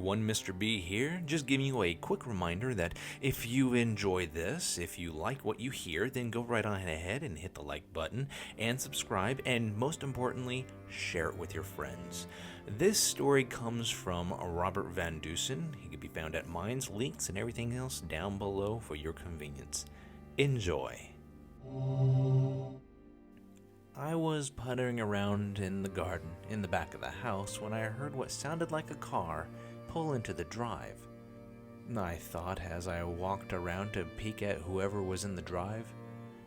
everyone, Mr. B here, just giving you a quick reminder that if you enjoy this, if you like what you hear, then go right on ahead and hit the like button and subscribe, and most importantly, share it with your friends. This story comes from Robert Van Dusen. He can be found at Minds, links, and everything else down below for your convenience. Enjoy. I was puttering around in the garden in the back of the house when I heard what sounded like a car pull into the drive. I thought as I walked around to peek at whoever was in the drive.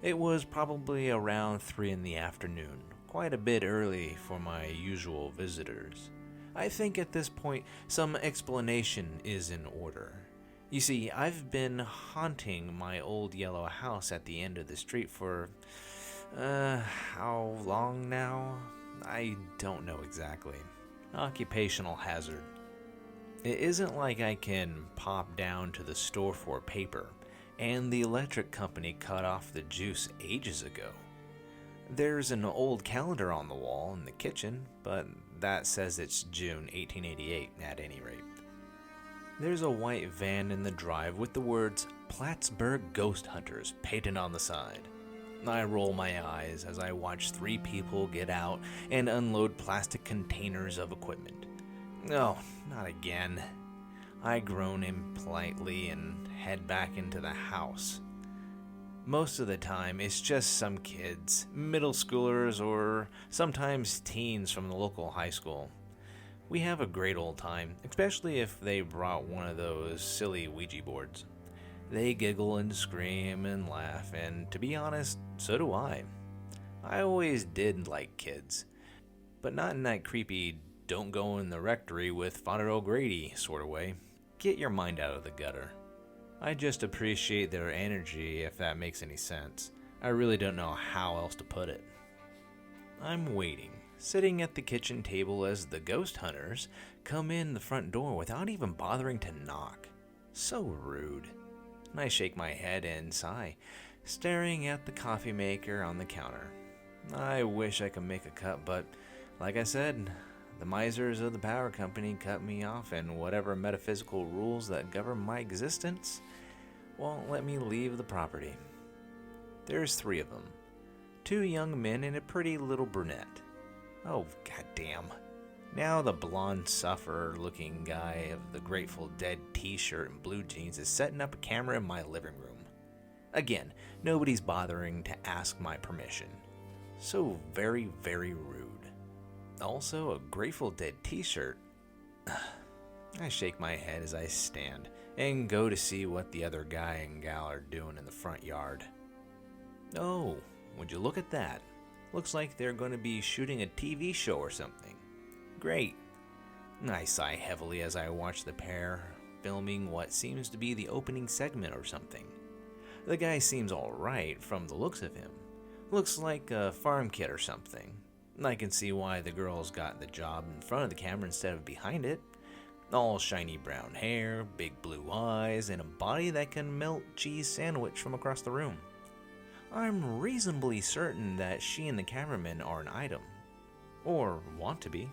It was probably around 3 in the afternoon, quite a bit early for my usual visitors. I think at this point some explanation is in order. You see, I've been haunting my old yellow house at the end of the street for how long now? I don't know exactly. Occupational hazard. It isn't like I can pop down to the store for paper, and the electric company cut off the juice ages ago. There's an old calendar on the wall in the kitchen, but that says it's June 1888 at any rate. There's a white van in the drive with the words Plattsburgh Ghost Hunters painted on the side. I roll my eyes as I watch 3 people get out and unload plastic containers of equipment. No, not again. I groan impolitely and head back into the house. Most of the time, it's just some kids, middle schoolers, or sometimes teens from the local high school. We have a great old time, especially if they brought one of those silly Ouija boards. They giggle and scream and laugh, and to be honest, so do I. I always did like kids, but not in that creepy don't go in the rectory with Father O'Grady sort of way. Get your mind out of the gutter. I just appreciate their energy, if that makes any sense. I really don't know how else to put it. I'm waiting, sitting at the kitchen table as the ghost hunters come in the front door without even bothering to knock. So rude. I shake my head and sigh, staring at the coffee maker on the counter. I wish I could make a cut, but like I said, the misers of the power company cut me off, and whatever metaphysical rules that govern my existence won't let me leave the property. There's 3 of them. 2 young men and a pretty little brunette. Oh, goddamn. Now the blonde sufferer-looking guy of the Grateful Dead t-shirt and blue jeans is setting up a camera in my living room. Again, nobody's bothering to ask my permission. So very, very rude. Also, a Grateful Dead t-shirt. I shake my head as I stand and go to see what the other guy and gal are doing in the front yard. Oh, would you look at that? Looks like they're going to be shooting a TV show or something. Great. I sigh heavily as I watch the pair filming what seems to be the opening segment or something. The guy seems alright from the looks of him. Looks like a farm kid or something. I can see why the girls got the job in front of the camera instead of behind it. All shiny brown hair, big blue eyes, and a body that can melt cheese sandwich from across the room. I'm reasonably certain that she and the cameraman are an item. Or want to be.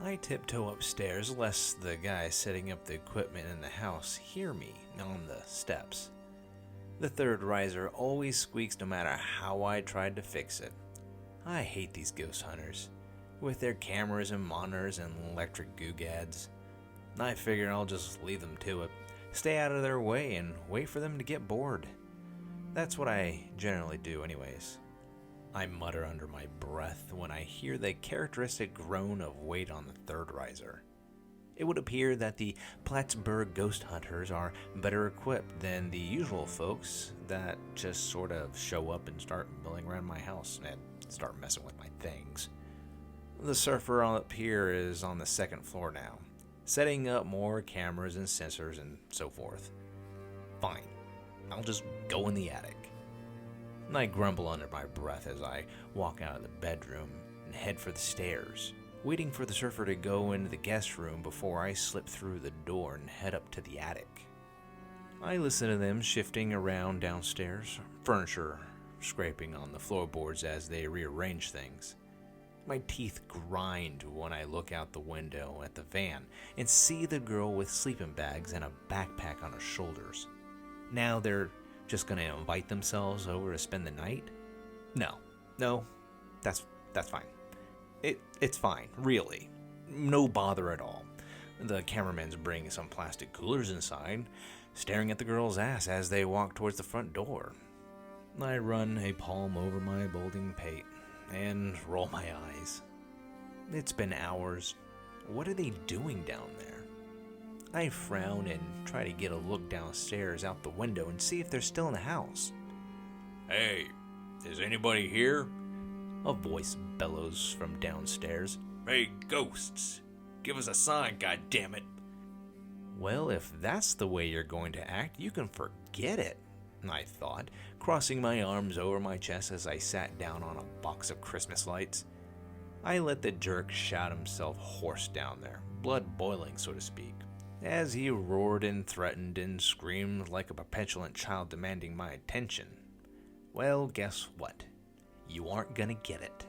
I tiptoe upstairs lest the guy setting up the equipment in the house hear me on the steps. The 3rd riser always squeaks no matter how I tried to fix it. I hate these ghost hunters, with their cameras and monitors and electric googads. I figure I'll just leave them to it, stay out of their way, and wait for them to get bored. That's what I generally do anyways. I mutter under my breath when I hear the characteristic groan of weight on the 3rd riser. It would appear that the Plattsburgh Ghost Hunters are better equipped than the usual folks that just sort of show up and start milling around my house and start messing with my things. The surfer up here is on the 2nd floor now, setting up more cameras and sensors and so forth. Fine, I'll just go in the attic. I grumble under my breath as I walk out of the bedroom and head for the stairs, waiting for the surfer to go into the guest room before I slip through the door and head up to the attic. I listen to them shifting around downstairs, furniture scraping on the floorboards as they rearrange things. My teeth grind when I look out the window at the van and see the girl with sleeping bags and a backpack on her shoulders. Now they're just going to invite themselves over to spend the night? No, that's fine. It's fine, really. No bother at all. The cameraman's bringing some plastic coolers inside, staring at the girl's ass as they walk towards the front door. I run a palm over my balding pate and roll my eyes. It's been hours. What are they doing down there? I frown and try to get a look downstairs out the window and see if they're still in the house. "Hey, is anybody here?" A voice bellows from downstairs. "Hey, ghosts, give us a sign, goddammit." Well, if that's the way you're going to act, you can forget it, I thought, crossing my arms over my chest as I sat down on a box of Christmas lights. I let the jerk shout himself hoarse down there, blood boiling, so to speak, as he roared and threatened and screamed like a petulant child demanding my attention. Well, guess what? You aren't gonna get it.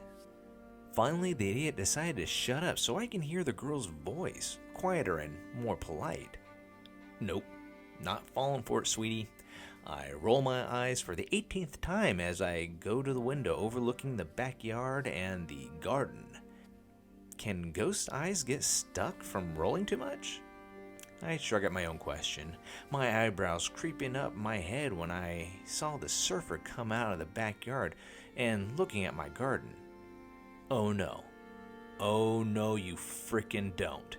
Finally, the idiot decided to shut up so I can hear the girl's voice, quieter and more polite. Nope, not falling for it, sweetie. I roll my eyes for the 18th time as I go to the window overlooking the backyard and the garden. Can ghost eyes get stuck from rolling too much? I shrug at my own question, my eyebrows creeping up my head when I saw the surfer come out of the backyard and looking at my garden. Oh no, you frickin' don't.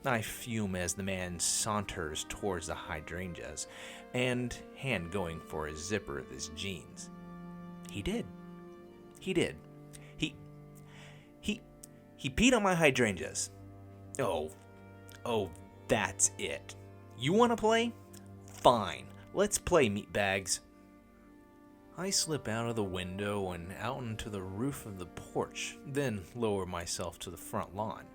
I fume as the man saunters towards the hydrangeas, and hand going for a zipper of his jeans. He did. He peed on my hydrangeas. Oh, that's it. You want to play? Fine, let's play, meatbags. I slip out of the window and out into the roof of the porch, then lower myself to the front lawn.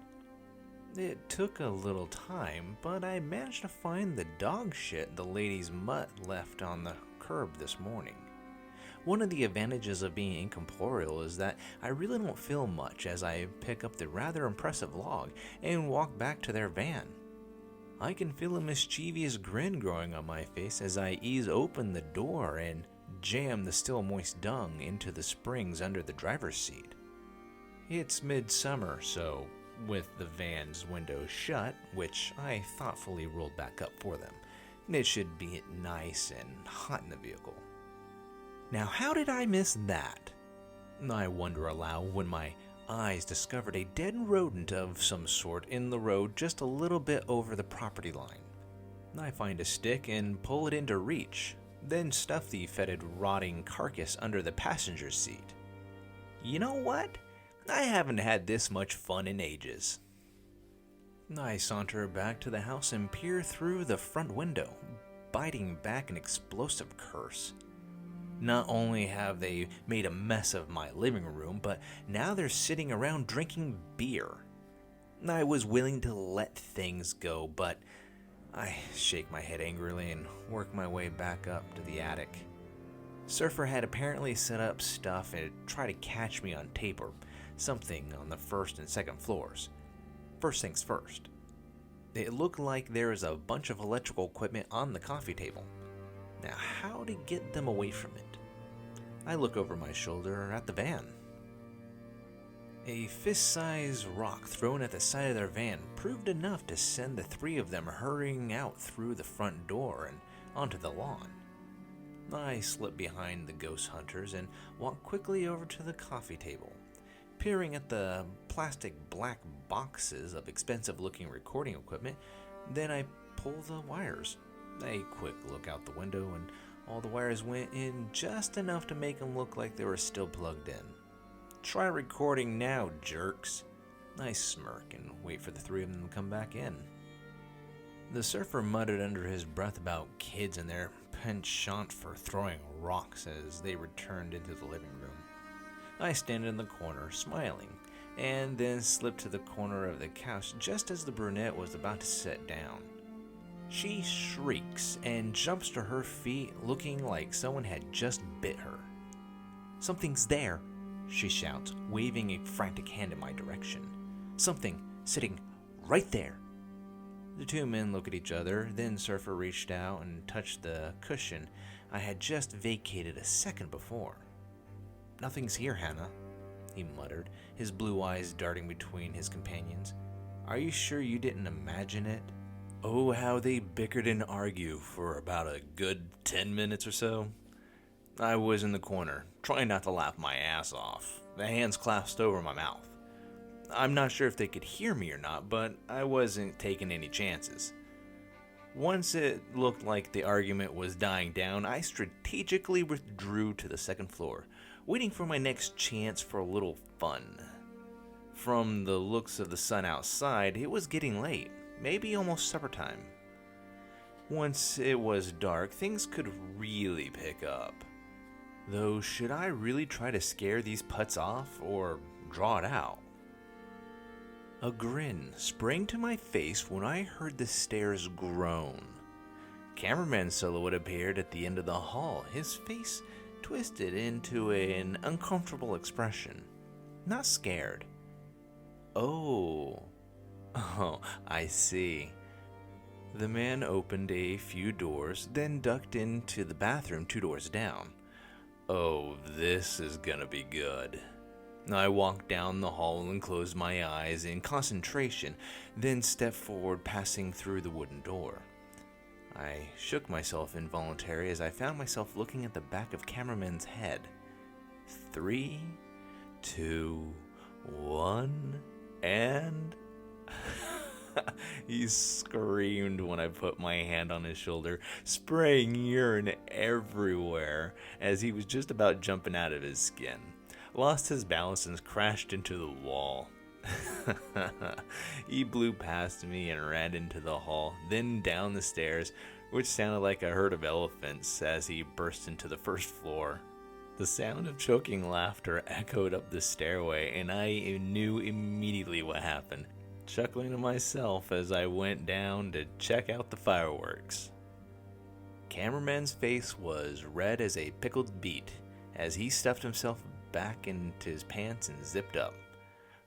It took a little time, but I managed to find the dog shit the lady's mutt left on the curb this morning. One of the advantages of being incorporeal is that I really don't feel much as I pick up the rather impressive log and walk back to their van. I can feel a mischievous grin growing on my face as I ease open the door and jam the still moist dung into the springs under the driver's seat. It's midsummer, so with the van's windows shut, which I thoughtfully rolled back up for them, it should be nice and hot in the vehicle. Now, how did I miss that? I wonder aloud when my eyes discovered a dead rodent of some sort in the road just a little bit over the property line. I find a stick and pull it into reach, then stuff the fetid, rotting carcass under the passenger seat. You know what? I haven't had this much fun in ages. I saunter back to the house and peer through the front window, biting back an explosive curse. Not only have they made a mess of my living room, but now they're sitting around drinking beer. I was willing to let things go, but I shake my head angrily and work my way back up to the attic. Surfer had apparently set up stuff and tried to catch me on tape or something on the first and second floors. First things first. It looked like there was a bunch of electrical equipment on the coffee table. Now, how to get them away from it? I look over my shoulder at the van. A fist-sized rock thrown at the side of their van proved enough to send the three of them hurrying out through the front door and onto the lawn. I slip behind the ghost hunters and walk quickly over to the coffee table, peering at the plastic black boxes of expensive-looking recording equipment. Then I pull the wires. A quick look out the window, and all the wires went in just enough to make them look like they were still plugged in. Try recording now, jerks. I smirk and wait for the three of them to come back in. The surfer muttered under his breath about kids and their penchant for throwing rocks as they returned into the living room. I stand in the corner, smiling, and then slip to the corner of the couch just as the brunette was about to sit down. She shrieks and jumps to her feet, looking like someone had just bit her. Something's there. she shouts, waving a frantic hand in my direction. Something sitting right there. The two men look at each other, then Surfer reached out and touched the cushion I had just vacated a second before. "Nothing's here, Hannah," he muttered, his blue eyes darting between his companions. "Are you sure you didn't imagine it?" Oh, how they bickered and argued for about a good 10 minutes or so. I was in the corner, trying not to laugh my ass off, the hands clasped over my mouth. I'm not sure if they could hear me or not, but I wasn't taking any chances. Once it looked like the argument was dying down, I strategically withdrew to the second floor, waiting for my next chance for a little fun. From the looks of the sun outside, it was getting late, maybe almost supper time. Once it was dark, things could really pick up. Though, should I really try to scare these putts off or draw it out? A grin sprang to my face when I heard the stairs groan. Cameraman silhouette appeared at the end of the hall, his face twisted into an uncomfortable expression. Not scared. Oh, I see. The man opened a few doors, then ducked into the bathroom 2 doors down. Oh, this is gonna be good. I walked down the hall and closed my eyes in concentration, then stepped forward, passing through the wooden door. I shook myself involuntarily as I found myself looking at the back of cameraman's head. 3, 2, 1, and... He screamed when I put my hand on his shoulder, spraying urine everywhere as he was just about jumping out of his skin. Lost his balance and crashed into the wall. He blew past me and ran into the hall, then down the stairs, which sounded like a herd of elephants as he burst into the first floor. The sound of choking laughter echoed up the stairway, and I knew immediately what happened, chuckling to myself as I went down to check out the fireworks. Cameraman's face was red as a pickled beet as he stuffed himself back into his pants and zipped up.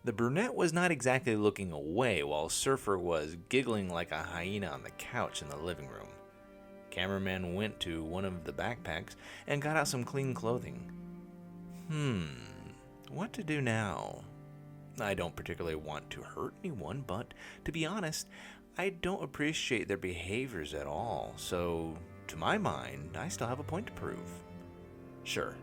The brunette was not exactly looking away while Surfer was giggling like a hyena on the couch in the living room. Cameraman went to one of the backpacks and got out some clean clothing. What to do now? I don't particularly want to hurt anyone, but to be honest, I don't appreciate their behaviors at all, so to my mind, I still have a point to prove. Sure,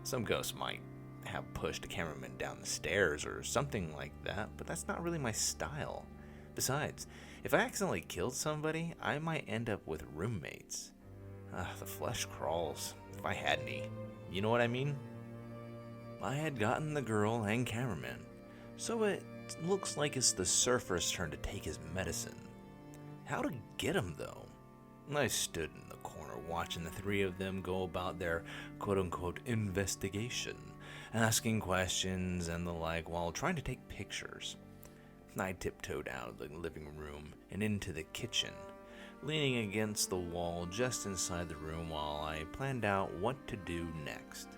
some ghosts might have pushed a cameraman down the stairs or something like that, but that's not really my style. Besides, if I accidentally killed somebody, I might end up with roommates. The flesh crawls, if I had any. You know what I mean? I had gotten the girl and cameraman, so it looks like it's the Surfer's turn to take his medicine. How to get him, though? I stood in the corner watching the 3 of them go about their quote-unquote investigation, asking questions and the like while trying to take pictures. I tiptoed out of the living room and into the kitchen, leaning against the wall just inside the room while I planned out what to do next.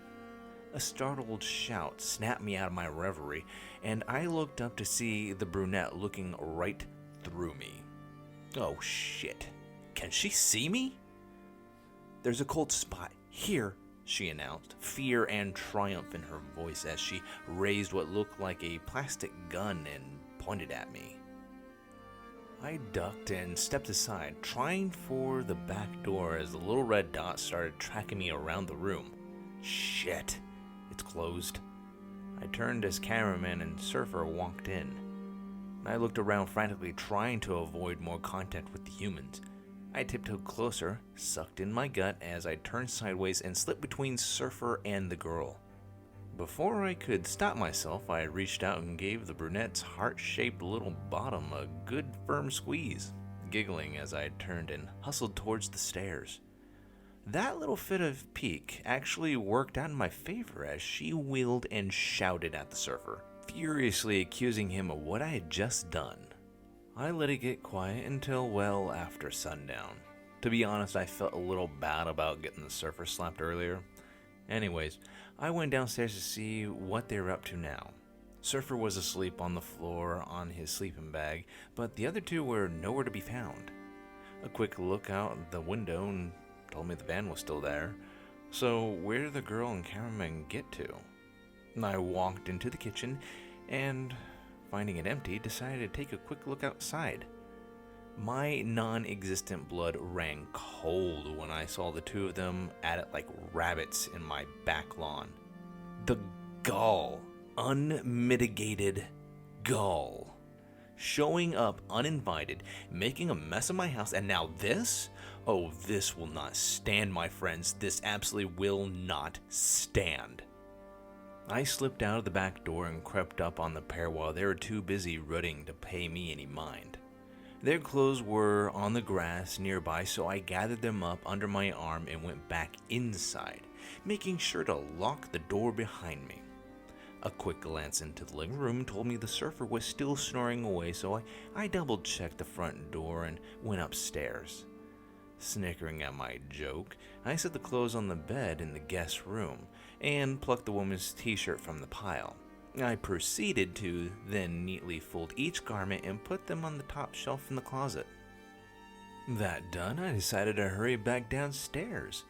A startled shout snapped me out of my reverie, and I looked up to see the brunette looking right through me. Oh shit, can she see me? "There's a cold spot here," she announced, fear and triumph in her voice as she raised what looked like a plastic gun and pointed at me. I ducked and stepped aside, trying for the back door as the little red dot started tracking me around the room. Shit, it's closed. I turned as cameraman and Surfer walked in. I looked around frantically, trying to avoid more contact with the humans. I tiptoed closer, sucked in my gut as I turned sideways and slipped between Surfer and the girl. Before I could stop myself, I reached out and gave the brunette's heart-shaped little bottom a good firm squeeze, giggling as I turned and hustled towards the stairs. That little fit of pique actually worked out in my favor as she wheeled and shouted at the Surfer, furiously accusing him of what I had just done. I let it get quiet until well after sundown. To be honest, I felt a little bad about getting the Surfer slapped earlier. Anyways, I went downstairs to see what they were up to now. Surfer was asleep on the floor on his sleeping bag, but the other two were nowhere to be found. A quick look out the window and told me the van was still there. So where did the girl and cameraman get to? I walked into the kitchen and, finding it empty, decided to take a quick look outside. My non-existent blood ran cold when I saw the two of them at it like rabbits in my back lawn. The gall, unmitigated gall, showing up uninvited, making a mess of my house, and now this? Oh, this will not stand, my friends. This absolutely will not stand. I slipped out of the back door and crept up on the pair while they were too busy rooting to pay me any mind. Their clothes were on the grass nearby, so I gathered them up under my arm and went back inside, making sure to lock the door behind me. A quick glance into the living room told me the surfer was still snoring away, so I double-checked the front door and went upstairs. Snickering at my joke, I set the clothes on the bed in the guest room and plucked the woman's t-shirt from the pile. I proceeded to then neatly fold each garment and put them on the top shelf in the closet. That done, I decided to hurry back downstairs.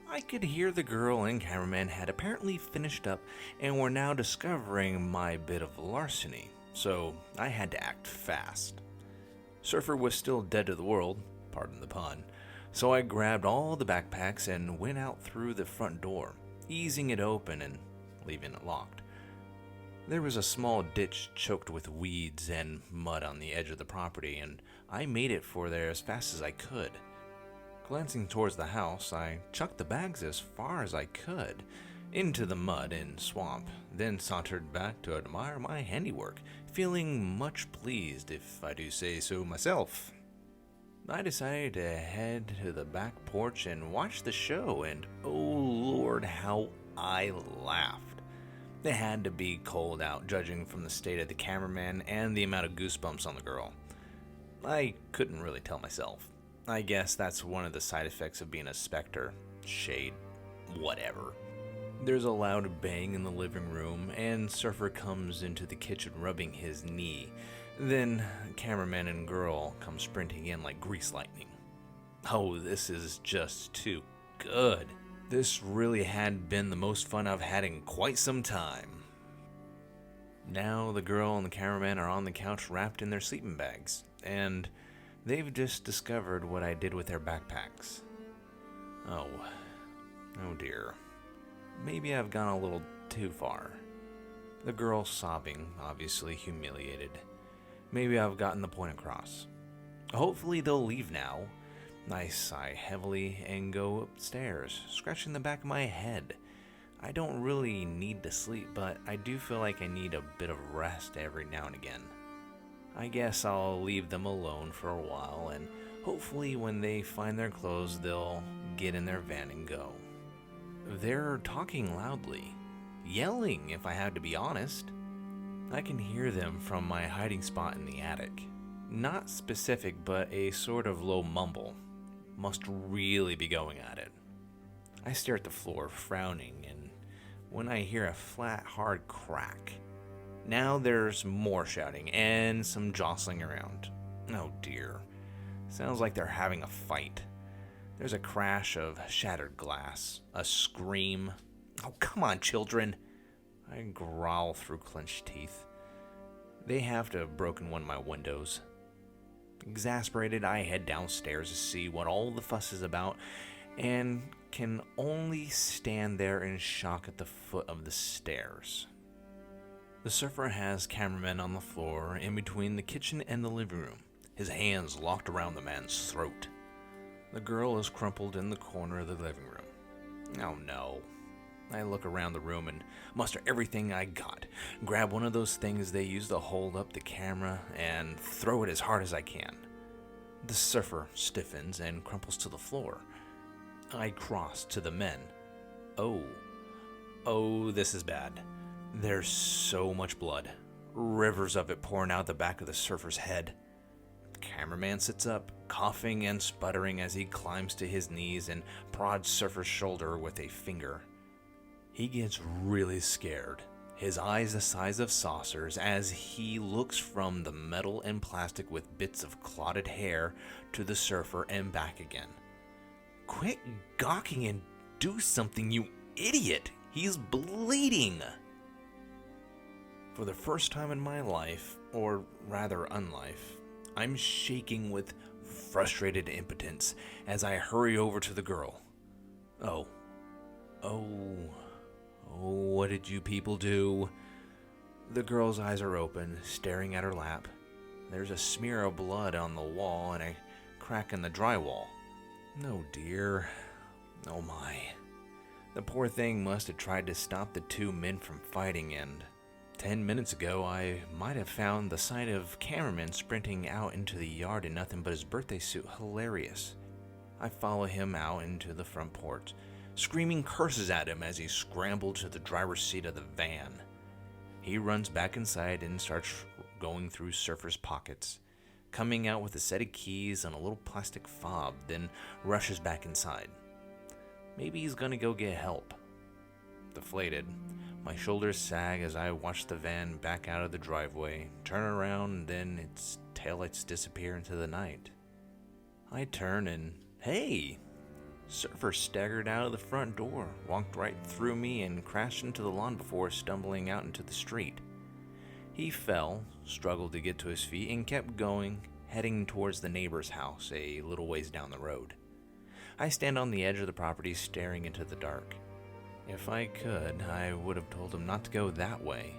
I could hear the girl and cameraman had apparently finished up and were now discovering my bit of larceny, so I had to act fast. Surfer was still dead to the world, pardon the pun, so I grabbed all the backpacks and went out through the front door, easing it open and leaving it locked. There was a small ditch choked with weeds and mud on the edge of the property, and I made it for there as fast as I could. Glancing towards the house, I chucked the bags as far as I could into the mud and swamp, then sauntered back to admire my handiwork, feeling much pleased, if I do say so myself. I decided to head to the back porch and watch the show, and oh Lord, how I laughed. It had to be cold out, judging from the state of the cameraman and the amount of goosebumps on the girl. I couldn't really tell myself. I guess that's one of the side effects of being a specter. Shade. Whatever. There's a loud bang in the living room, and Surfer comes into the kitchen rubbing his knee. Then, cameraman and girl come sprinting in like grease lightning. Oh, this is just too good. This really had been the most fun I've had in quite some time. Now the girl and the cameraman are on the couch wrapped in their sleeping bags, and they've just discovered what I did with their backpacks. Oh dear. Maybe I've gone a little too far. The girl sobbing, obviously humiliated. Maybe I've gotten the point across. Hopefully they'll leave now. I sigh heavily and go upstairs, scratching the back of my head. I don't really need to sleep, but I do feel like I need a bit of rest every now and again. I guess I'll leave them alone for a while, and hopefully when they find their clothes, they'll get in their van and go. They're talking loudly, yelling if I have to be honest. I can hear them from my hiding spot in the attic. Not specific, but a sort of low mumble. Must really be going at it. I stare at the floor, frowning, and when I hear a flat, hard crack. Now there's more shouting and some jostling around. Oh dear. Sounds like they're having a fight. There's a crash of shattered glass, a scream. Oh, come on, children. I growl through clenched teeth. They have to have broken one of my windows. Exasperated, I head downstairs to see what all the fuss is about, and can only stand there in shock at the foot of the stairs. The surfer has cameraman on the floor in between the kitchen and the living room, his hands locked around the man's throat. The girl is crumpled in the corner of the living room. Oh no. I look around the room and muster everything I got, grab one of those things they use to hold up the camera, and throw it as hard as I can. The surfer stiffens and crumples to the floor. I cross to the men. Oh, this is bad. There's so much blood, rivers of it pouring out the back of the surfer's head. The cameraman sits up, coughing and sputtering as he climbs to his knees and prods Surfer's shoulder with a finger. He gets really scared, his eyes the size of saucers, as he looks from the metal and plastic with bits of clotted hair to the surfer and back again. "Quit gawking and do something, you idiot! He's bleeding!" For the first time in my life, or rather unlife, I'm shaking with frustrated impotence as I hurry over to the girl. Oh, what did you people do? The girl's eyes are open, staring at her lap. There's a smear of blood on the wall and a crack in the drywall. No, dear. Oh my. The poor thing must have tried to stop the two men from fighting, and 10 minutes ago I might have found the sight of cameraman sprinting out into the yard in nothing but his birthday suit hilarious. I follow him out into the front porch, screaming curses at him as he scrambled to the driver's seat of the van. He runs back inside and starts going through Surfer's pockets, coming out with a set of keys and a little plastic fob, then rushes back inside. Maybe he's gonna go get help. Deflated, my shoulders sag as I watch the van back out of the driveway, turn around, and then its taillights disappear into the night. I turn and, hey! Surfer staggered out of the front door, walked right through me, and crashed into the lawn before stumbling out into the street. He fell, struggled to get to his feet, and kept going, heading towards the neighbor's house a little ways down the road. I stand on the edge of the property staring into the dark. If I could, I would have told him not to go that way.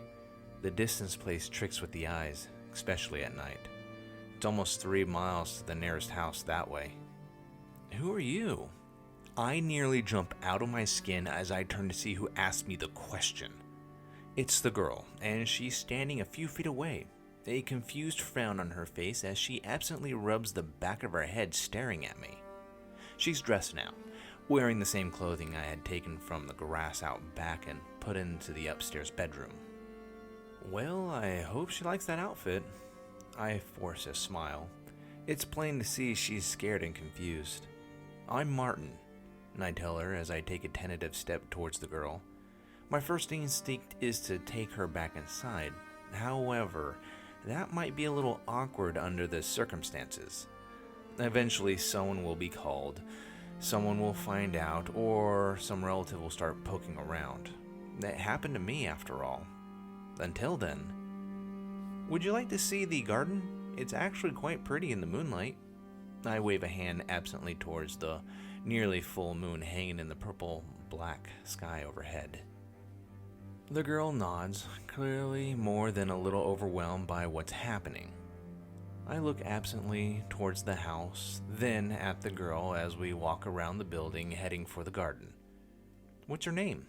The distance plays tricks with the eyes, especially at night. It's almost 3 miles to the nearest house that way. Who are you? I nearly jump out of my skin as I turn to see who asked me the question. It's the girl, and she's standing a few feet away, a confused frown on her face as she absently rubs the back of her head staring at me. She's dressed now, wearing the same clothing I had taken from the grass out back and put into the upstairs bedroom. Well, I hope she likes that outfit. I force a smile. It's plain to see she's scared and confused. I'm Martin, and I tell her as I take a tentative step towards the girl. My first instinct is to take her back inside. However, that might be a little awkward under the circumstances. Eventually, someone will be called, someone will find out, or some relative will start poking around. That happened to me, after all. Until then. Would you like to see the garden? It's actually quite pretty in the moonlight. I wave a hand absently towards the nearly full moon hanging in the purple-black sky overhead. The girl nods, clearly more than a little overwhelmed by what's happening. I look absently towards the house, then at the girl as we walk around the building heading for the garden. What's your name?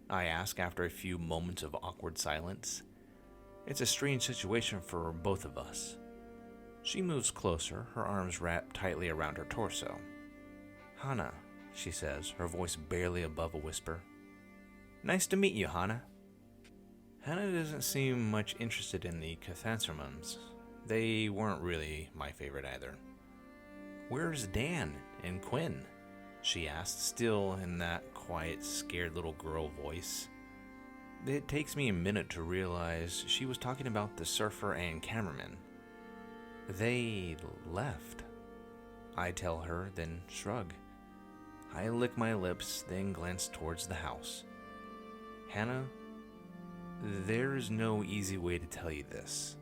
I ask after a few moments of awkward silence. It's a strange situation for both of us. She moves closer, her arms wrapped tightly around her torso. Hannah, she says, her voice barely above a whisper. Nice to meet you, Hannah. Hannah doesn't seem much interested in the Author. They weren't really my favorite either. Where's Dan and Quinn? She asked, still in that quiet, scared little girl voice. It takes me a minute to realize she was talking about the surfer and cameraman. They left. I tell her, then shrug. I lick my lips, then glance towards the house. Hannah, there's no easy way to tell you this.